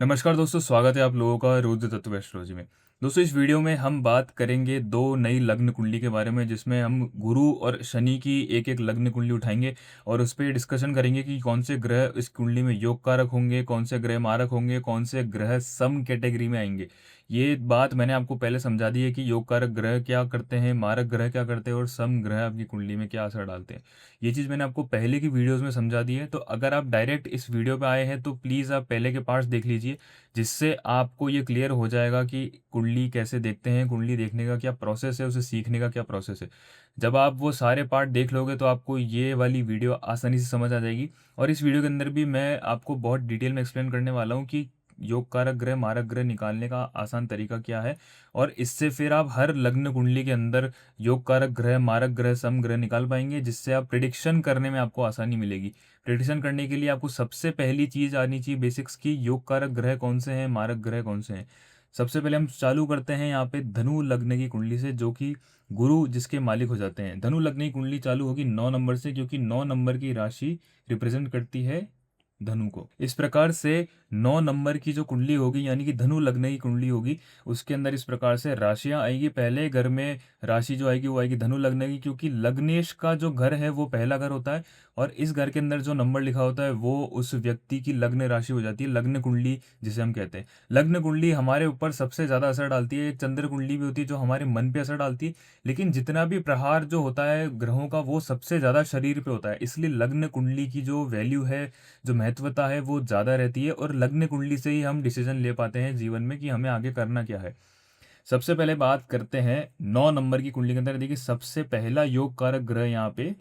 नमस्कार दोस्तों, स्वागत है आप लोगों का रुद्र तत्व एस्ट्रोलॉजी में। दोस्तों, इस वीडियो में हम बात करेंगे दो नई लग्न कुंडली के बारे में, जिसमें हम गुरु और शनि की एक एक लग्न कुंडली उठाएंगे और उस पर डिस्कशन करेंगे कि कौन से ग्रह इस कुंडली में योग कारक होंगे, कौन से ग्रह मारक होंगे, कौन से ग्रह सम कैटेगरी में आएंगे। ये बात मैंने आपको पहले समझा दी है कि योग कारक ग्रह क्या करते हैं, मारक ग्रह क्या करते हैं और सम ग्रह आपकी कुंडली में क्या असर डालते हैं। ये चीज़ मैंने आपको पहले की वीडियोस में समझा दी है। तो अगर आप डायरेक्ट इस वीडियो पे आए हैं तो प्लीज़ आप पहले के पार्ट्स देख लीजिए, जिससे आपको ये क्लियर हो जाएगा कि कुंडली कैसे देखते हैं, कुंडली देखने का क्या प्रोसेस है, उसे सीखने का क्या प्रोसेस है। जब आप वो सारे पार्ट देख लोगे तो आपको ये वाली वीडियो आसानी से समझ आ जाएगी। और इस वीडियो के अंदर भी मैं आपको बहुत डिटेल में एक्सप्लेन करने वाला हूँ कि योग कारक ग्रह मारक ग्रह निकालने का आसान तरीका क्या है। और इससे फिर आप हर लग्न कुंडली के अंदर योग कारक ग्रह मारक ग्रह सम ग्रह निकाल पाएंगे, जिससे आप प्रिडिक्शन करने में आपको आसानी मिलेगी। प्रिडिक्शन करने के लिए आपको सबसे पहली चीज आनी चाहिए बेसिक्स की, योग कारक ग्रह कौन से हैं, मारक ग्रह कौन से हैं। सबसे पहले हम चालू करते हैं यहाँ पे धनु लग्न की कुंडली से, जो कि गुरु जिसके मालिक हो जाते हैं। धनु लग्न की कुंडली चालू होगी 9 नंबर से, क्योंकि 9 नंबर की राशि रिप्रेजेंट करती है धनु को। इस प्रकार से 9 नंबर की जो कुंडली होगी, यानी कि धनु लग्न की कुंडली होगी, उसके अंदर इस प्रकार से राशियां आएगी। पहले घर में राशि जो आएगी वो आएगी धनु लग्न की, क्योंकि लग्नेश का जो घर है वो पहला घर होता है। और इस घर के अंदर जो नंबर लिखा होता है वो उस व्यक्ति की लग्न राशि हो जाती है, लग्न कुंडली जिसे हम कहते हैं। लग्न कुंडली हमारे ऊपर सबसे ज़्यादा असर डालती है। एक चंद्र कुंडली भी होती है जो हमारे मन पे असर डालती है, लेकिन जितना भी प्रहार जो होता है ग्रहों का वो सबसे ज़्यादा शरीर पे होता है। इसलिए लग्न कुंडली की जो वैल्यू है, जो महत्वता है, वो ज़्यादा रहती है। और लग्न कुंडली से ही हम डिसीजन ले पाते हैं जीवन में कि हमें आगे करना क्या है। सबसे पहले बात करते हैं 9 नंबर की कुंडली के अंदर। देखिए, सबसे पहला योग कारक ग्रह यहाँ पे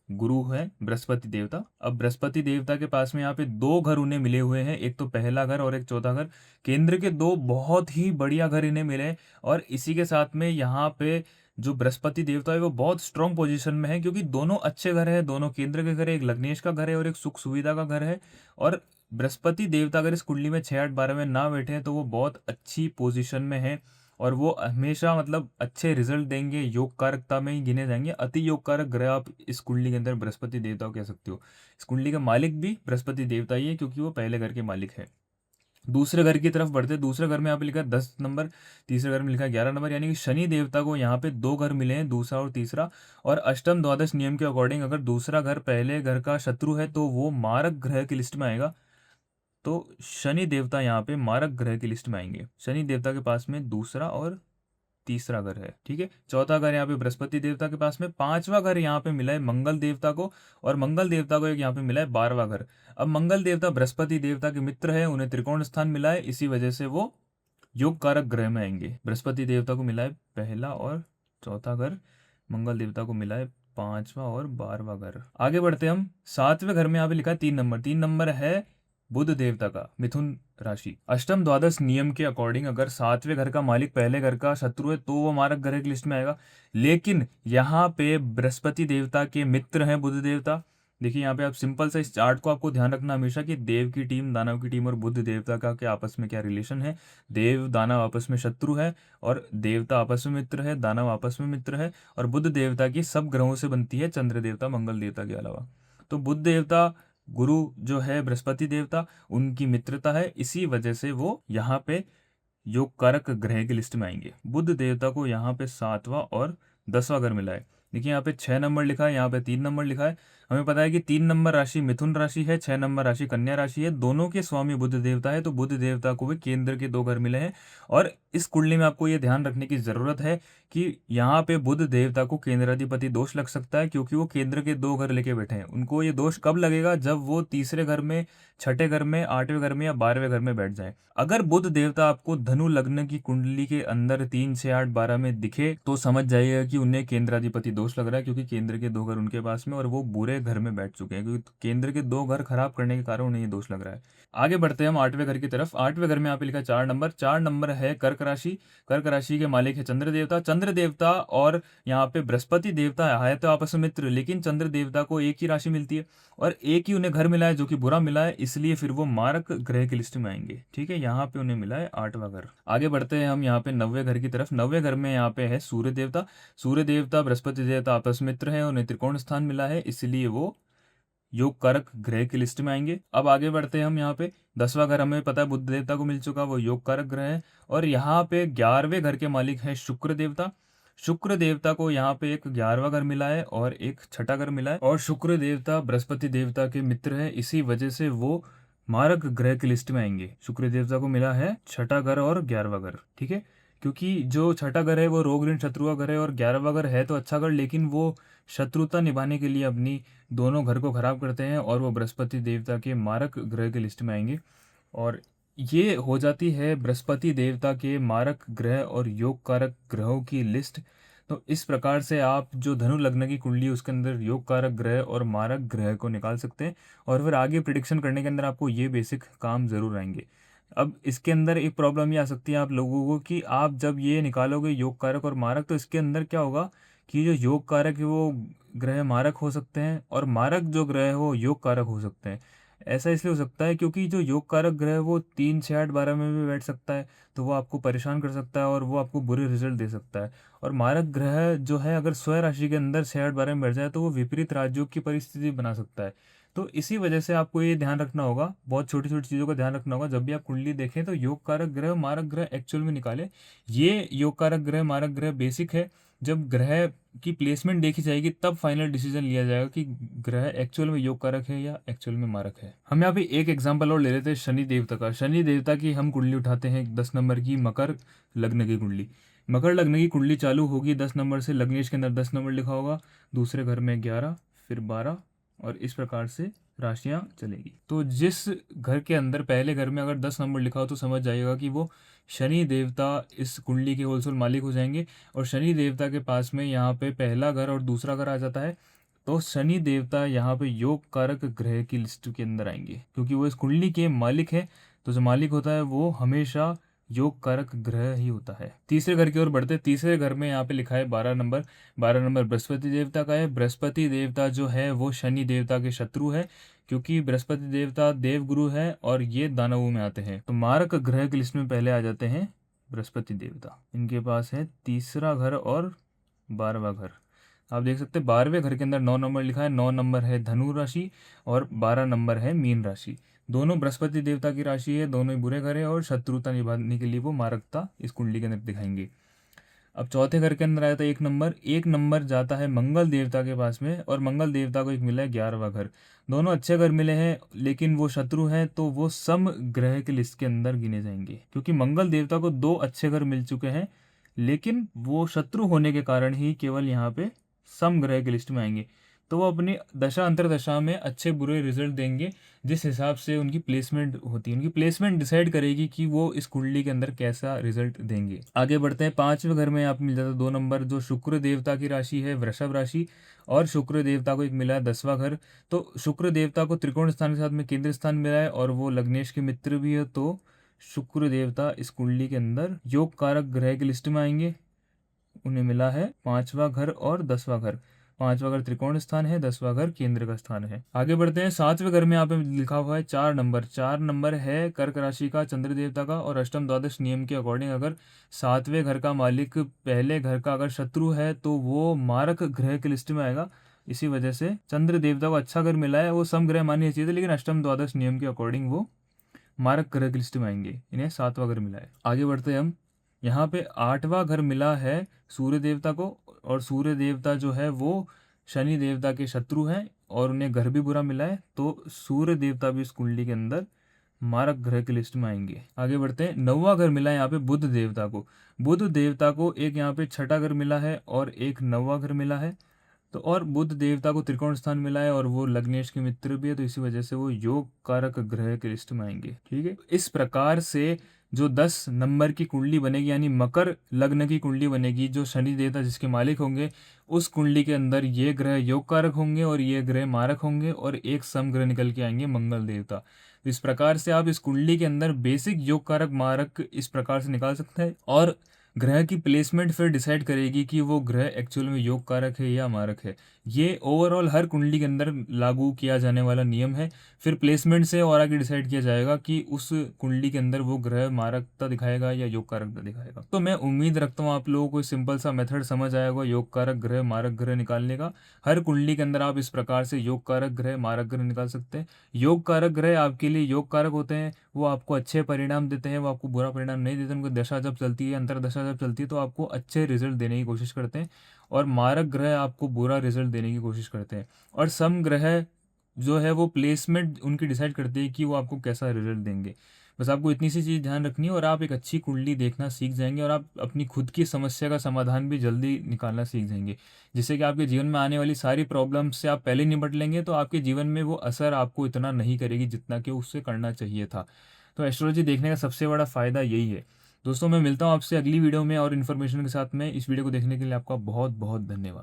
गुरु है, बृहस्पति देवता। अब बृहस्पति देवता के पास में यहाँ पे दो घर उन्हें मिले हुए हैं, एक तो पहला घर और एक चौथा घर। केंद्र के दो बहुत ही बढ़िया घर इन्हें मिले हैं। और इसी के साथ में यहाँ पे जो बृहस्पति देवता है वो बहुत स्ट्रांग पोजीशन में है, क्योंकि दोनों अच्छे घर है, दोनों केंद्र के घर है। एक लग्नेश का घर है और एक सुख सुविधा का घर है। और बृहस्पति देवता अगर इस कुंडली में 6 8 12 में ना बैठे हैं तो वो बहुत अच्छी पोजीशन में है। और वो हमेशा मतलब अच्छे रिजल्ट देंगे, योग कारकता में ही गिने जाएंगे। अति योग कारक ग्रह आप इस कुंडली के अंदर बृहस्पति देवता को कह सकते हो। इस कुंडली का मालिक भी बृहस्पति देवता ही है, क्योंकि वो पहले घर के मालिक है। दूसरे घर की तरफ बढ़ते, दूसरे घर में यहाँ पे लिखा है 10 नंबर, तीसरे घर में लिखा है 11 नंबर, यानी कि शनि देवता को यहाँ पे दो घर मिले हैं, दूसरा और तीसरा। और अष्टम द्वादश नियम के अकॉर्डिंग अगर दूसरा घर पहले घर का शत्रु है तो वो मारक ग्रह की लिस्ट में आएगा। तो शनि देवता यहाँ पे मारक ग्रह की लिस्ट में आएंगे। शनि देवता के पास में दूसरा और तीसरा घर है, ठीक है। चौथा घर यहाँ पे बृहस्पति देवता के पास में, पांचवा घर यहाँ पे मिला है मंगल देवता को। और मंगल देवता को एक यहाँ पे मिला है 12वां घर। अब मंगल देवता बृहस्पति देवता के मित्र है, उन्हें त्रिकोण स्थान मिला है, इसी वजह से वो योग कारक ग्रह में आएंगे। बृहस्पति देवता को मिला है पहला और चौथा घर, मंगल देवता को मिला है पांचवा और 12वां घर। आगे बढ़ते हम, सातवें घर में यहाँ पे लिखा है 3 नंबर। 3 नंबर है बुध देवता का, मिथुन राशि। अष्टम द्वादश नियम के अकॉर्डिंग अगर सातवें घर का मालिक पहले घर का शत्रु है तो वो मारक ग्रह की लिस्ट में आएगा। लेकिन यहाँ पे बृहस्पति देवता के मित्र हैं बुध देवता। देखिए यहाँ पे आप सिंपल सा इस चार्ट को आपको ध्यान रखना हमेशा कि देव की टीम, दानव की टीम और बुध देवता का क्या आपस में क्या रिलेशन है। देव दानव आपस में शत्रु है, और देवता आपस में मित्र है, दानव आपस में मित्र है। और बुध देवता की सब ग्रहों से बनती है, चंद्र देवता मंगल देवता के अलावा। तो बुध देवता गुरु जो है बृहस्पति देवता, उनकी मित्रता है, इसी वजह से वो यहाँ पे योग कारक ग्रह की लिस्ट में आएंगे। बुध देवता को यहाँ पे 7वां और 10वां घर मिला है। देखिए यहाँ पे 6 नंबर लिखा है, यहाँ पे 3 नंबर लिखा है। हमें पता है कि 3 नंबर राशि मिथुन राशि है, 6 नंबर राशि कन्या राशि है। दोनों के स्वामी बुध देवता है, तो बुध देवता को भी केंद्र के दो घर मिले हैं। और इस कुंडली में आपको ये ध्यान रखने की जरूरत है कि यहाँ पे बुध देवता को केंद्राधिपति दोष लग सकता है, क्योंकि वो केंद्र के दो घर लेके बैठे हैं। उनको ये दोष कब लगेगा, जब वो तीसरे घर में, छठे घर में, आठवें घर में या 12वें घर में बैठ जाए। अगर बुध देवता आपको धनु लग्न की कुंडली के अंदर 3 6 8 12 में दिखे तो समझ जाइएगा कि उन्हें केंद्राधिपति दोष लग रहा है, क्योंकि केंद्र के दो घर उनके पास में और वो बुरे घर में बैठ चुके हैं, क्योंकि केंद्र के दो घर खराब करने के कारण उन्हें ये दोष लग रहा है। आगे बढ़ते हैं हम 8वें घर की तरफ। 8वें घर में यहाँ पे लिखा है 4 नंबर। 4 नंबर है कर्क राशि। कर्क राशि के मालिक है चंद्र देवता। चंद्र देवता और यहाँ पे बृहस्पति देवता है तो आपस में मित्र, लेकिन चंद्र देवता को एक ही राशि मिलती है और एक ही उन्हें घर मिला है जो कि बुरा मिला है, इसलिए फिर वो मारक ग्रह की लिस्ट में आएंगे, ठीक है। यहाँ पे उन्हें मिला है 8वां घर। आगे बढ़ते हैं हम यहाँ पे 9वें घर की तरफ। 9वें घर में यहाँ पे है सूर्य देवता। सूर्य देवता बृहस्पति देवता आपस में मित्र है, उन्हें त्रिकोण स्थान मिला है, इसलिए वो योग कारक ग्रह की लिस्ट में आएंगे। अब आगे बढ़ते हैं हम। यहाँ पे 10वां घर हमें पता है बुध देवता को मिल चुका, वो योग कारक ग्रह है। और यहाँ पे 11वें घर के मालिक हैं शुक्र देवता। शुक्र देवता को यहाँ पे एक 11वां घर मिला है और एक छठा घर मिला है, और शुक्र देवता बृहस्पति देवता के मित्र है, इसी वजह से वो मारक ग्रह की लिस्ट में आएंगे। शुक्र देवता को मिला है छठा घर और 11वां घर, ठीक है। क्योंकि जो छठा घर है वो रोग ऋण शत्रु का घर है, और 11वां घर है तो अच्छा घर, लेकिन वो शत्रुता निभाने के लिए अपनी दोनों घर को खराब करते हैं, और वो बृहस्पति देवता के मारक ग्रह की लिस्ट में आएंगे। और ये हो जाती है बृहस्पति देवता के मारक ग्रह और योग कारक ग्रहों की लिस्ट। तो इस प्रकार से आप जो धनु लग्न की कुंडली है उसके अंदर योग कारक ग्रह और मारक ग्रह को निकाल सकते हैं, और फिर आगे प्रिडिक्शन करने के अंदर आपको ये बेसिक काम जरूर आएंगे। अब इसके अंदर एक प्रॉब्लम ये आ सकती है आप लोगों को कि आप जब ये निकालोगे योग कारक और मारक, तो इसके अंदर क्या होगा कि जो योग कारक है वो ग्रह मारक हो सकते हैं, और मारक जो ग्रह है वो योग कारक हो सकते हैं। ऐसा इसलिए हो सकता है क्योंकि जो योग कारक ग्रह है वो 3, 6, 8, 12 में भी बैठ सकता है, तो वो आपको परेशान कर सकता है और वो आपको बुरे रिजल्ट दे सकता है। और मारक ग्रह जो है अगर स्वयं राशि के अंदर 6, 8, 12 में बैठ जाए तो वो विपरीत राजयोग की परिस्थिति बना सकता है। तो इसी वजह से आपको ये ध्यान रखना होगा, बहुत छोटी छोटी चीज़ों का ध्यान रखना होगा जब भी आप कुंडली देखें, तो योग कारक ग्रह मारक ग्रह एक्चुअल में निकालें। ये योग कारक ग्रह मारक ग्रह बेसिक है, जब ग्रह की प्लेसमेंट देखी जाएगी तब फाइनल डिसीजन लिया जाएगा कि ग्रह एक्चुअल में योग कारक है या एक्चुअल में मारक है। हम यहाँ पे एक एग्जांपल और ले लेते हैं शनि देवता का। शनि देवता की हम कुंडली उठाते हैं 10 नंबर की मकर लग्न की कुंडली। मकर लग्न की कुंडली चालू होगी 10 नंबर से, लग्नेश के अंदर 10 नंबर लिखा होगा, दूसरे घर में 11, फिर 12, और इस प्रकार से राशियां चलेगी। तो जिस घर के अंदर पहले घर में अगर 10 नंबर लिखा हो तो समझ जाइएगा कि वो शनि देवता इस कुंडली के होलसेल मालिक हो जाएंगे। और शनि देवता के पास में यहाँ पे पहला घर और दूसरा घर आ जाता है, तो शनि देवता यहाँ पे योग कारक ग्रह की लिस्ट के अंदर आएंगे, क्योंकि वो इस कुंडली के मालिक है। तो जो मालिक होता है वो हमेशा योग कारक ग्रह ही होता है। तीसरे घर की ओर बढ़ते, तीसरे घर में यहाँ पे लिखा है 12 नंबर। 12 नंबर बृहस्पति देवता का है। बृहस्पति देवता जो है वो शनि देवता के शत्रु है, क्योंकि बृहस्पति देवता देवगुरु है और ये दानवों में आते हैं। तो मारक ग्रह की लिस्ट में पहले आ जाते हैं बृहस्पति देवता। इनके पास है तीसरा घर और 12वां घर। आप देख सकते हैं 12वें घर के अंदर 9 नंबर लिखा है। 9 नंबर है धनु राशि और 12 नंबर है मीन राशि। दोनों बृहस्पति देवता की राशि है, दोनों ही बुरे घर है, और शत्रुता निभाने के लिए वो मारकता इस कुंडली के अंदर दिखाएंगे। अब चौथे घर के अंदर आया था 1 नंबर। 1 नंबर जाता है मंगल देवता के पास में, और मंगल देवता को एक मिला है 11वां घर। दोनों अच्छे घर मिले हैं, लेकिन वो शत्रु हैं, तो वो सम ग्रह की लिस्ट के अंदर गिने जाएंगे, क्योंकि मंगल देवता को 2 अच्छे घर मिल चुके हैं, लेकिन वो शत्रु होने के कारण ही केवल यहाँ पे सम ग्रह की लिस्ट में आएंगे। तो वो अपनी दशा अंतरदशा में अच्छे बुरे रिजल्ट देंगे, जिस हिसाब से उनकी प्लेसमेंट होती है। उनकी प्लेसमेंट डिसाइड करेगी कि वो इस कुंडली के अंदर कैसा रिजल्ट देंगे। आगे बढ़ते हैं। 5वें घर में आप मिल जाता है 2 नंबर, जो शुक्र देवता की राशि है वृषभ राशि, और शुक्र देवता को एक मिला है 10वां घर। तो शुक्र देवता को त्रिकोण स्थान के साथ में केंद्र स्थान मिला है, और वो लग्नेश के मित्र भी है। तो शुक्र देवता इस कुंडली के अंदर योग कारक ग्रह की लिस्ट में आएंगे। उन्हें मिला है 5वां घर और 10वां घर। 5वां घर त्रिकोण स्थान है, 10वां घर केंद्र का स्थान है। आगे बढ़ते हैं। 7वें घर में यहाँ पे लिखा हुआ है 4 नंबर। 4 नंबर है कर्क राशि का चंद्र देवता का, और अष्टम द्वादश नियम के अकॉर्डिंग अगर 7वें घर का मालिक पहले घर का अगर शत्रु है तो वो मारक ग्रह की लिस्ट में आएगा। इसी वजह से चंद्र देवता को अच्छा घर मिला है, वो सम ग्रह माननी चाहिए, लेकिन अष्टम द्वादश नियम के अकॉर्डिंग वो मारक ग्रह की लिस्ट में आएंगे। इन्हें 7वां घर मिला है। आगे बढ़ते हैं हम। यहाँ पे 8वां घर मिला है सूर्य देवता को, और सूर्य देवता जो है वो शनि देवता के शत्रु हैं, और उन्हें घर भी बुरा मिला है। तो सूर्य देवता भी इस कुंडली के अंदर मारक ग्रह की लिस्ट में आएंगे। आगे बढ़ते हैं। 9वां घर मिला है यहाँ पे बुध देवता को। बुध देवता को एक यहाँ पे छठा घर मिला है और एक 9वां घर मिला है। तो और बुध देवता को त्रिकोण स्थान मिला है, और वो लग्नेश के मित्र भी है, तो इसी वजह से वो योग कारक ग्रह की लिस्ट में आएंगे। ठीक है, इस प्रकार से जो 10 नंबर की कुंडली बनेगी, यानी मकर लग्न की कुंडली बनेगी, जो शनि देवता जिसके मालिक होंगे, उस कुंडली के अंदर ये ग्रह योग कारक होंगे और ये ग्रह मारक होंगे, और एक सम ग्रह निकल के आएंगे मंगल देवता। तो इस प्रकार से आप इस कुंडली के अंदर बेसिक योग कारक मारक इस प्रकार से निकाल सकते हैं, और ग्रह की प्लेसमेंट फिर डिसाइड करेगी कि वो ग्रह एक्चुअल में योग कारक है या मारक है। ये ओवरऑल हर कुंडली के अंदर लागू किया जाने वाला नियम है। फिर प्लेसमेंट से और आगे डिसाइड किया जाएगा कि उस कुंडली के अंदर वो ग्रह मारकता दिखाएगा या योग कारकता दिखाएगा। तो मैं उम्मीद रखता हूँ आप लोगों को सिंपल सा मेथड समझ आया होगा योग कारक ग्रह मारक ग्रह निकालने का। हर कुंडली के अंदर आप इस प्रकार से योग कारक ग्रह मारक ग्रह निकाल सकते हैं। योग कारक ग्रह आपके लिए योग कारक होते हैं, वो आपको अच्छे परिणाम देते हैं, वो आपको बुरा परिणाम नहीं देते। उनकी दशा जब चलती है, अंतरदशा जब चलती है, तो आपको अच्छे रिजल्ट देने की कोशिश करते हैं। और मारक ग्रह आपको बुरा रिजल्ट देने की कोशिश करते हैं। और सम ग्रह जो है वो प्लेसमेंट उनकी डिसाइड करती है कि वो आपको कैसा रिजल्ट देंगे। बस आपको इतनी सी चीज़ ध्यान रखनी है और आप एक अच्छी कुंडली देखना सीख जाएंगे और आप अपनी खुद की समस्या का समाधान भी जल्दी निकालना सीख जाएंगे, जिससे कि आपके जीवन में आने वाली सारी प्रॉब्लम्स से आप पहले निपट लेंगे, तो आपके जीवन में वो असर आपको इतना नहीं करेगी जितना कि उससे करना चाहिए था। तो एस्ट्रोलॉजी देखने का सबसे बड़ा फ़ायदा यही है। दोस्तों, मैं मिलता हूँ आपसे अगली वीडियो में और इन्फॉर्मेशन के साथ में। इस वीडियो को देखने के लिए आपका बहुत बहुत धन्यवाद।